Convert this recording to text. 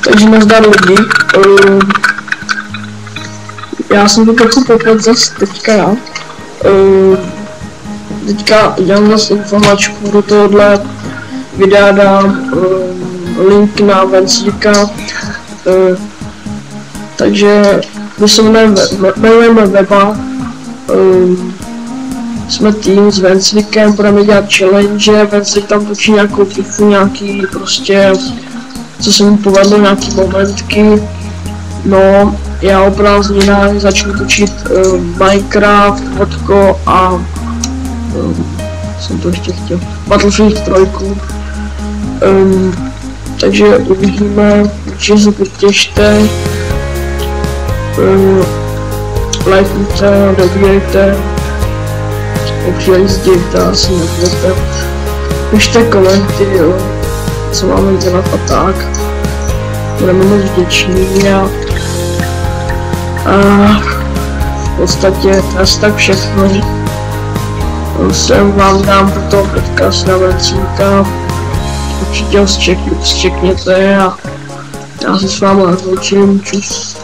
Takže nazdar lidi. Já jsem to trochu poplet zase teďka já. Teďka dělám zase informačku, do tohohle videa dám link na Venclíka. Takže my se jmenujeme weba. Jsme tým s Venclíkem, budeme dělat challenge, Venclík tam točí nějakou fifu, nějaký prostě, co se mu povedlo, nějaký momentky. No, já o prázdninách začnu točit Minecraft, Vodko a jsem to ještě chtěl, Battlefield 3. Takže uvidíme, určitě se potěšte, lajkujte, dobírejte, přijezdějte, asi nebudete, pište komenty, jo, co máme dělat a tak, budeme moc vděční a v podstatě to je tak všechno. Jsem vám dám potom podcast na Venclíka, určitě ho zčekněte a já se s vámi rozloučím, čus.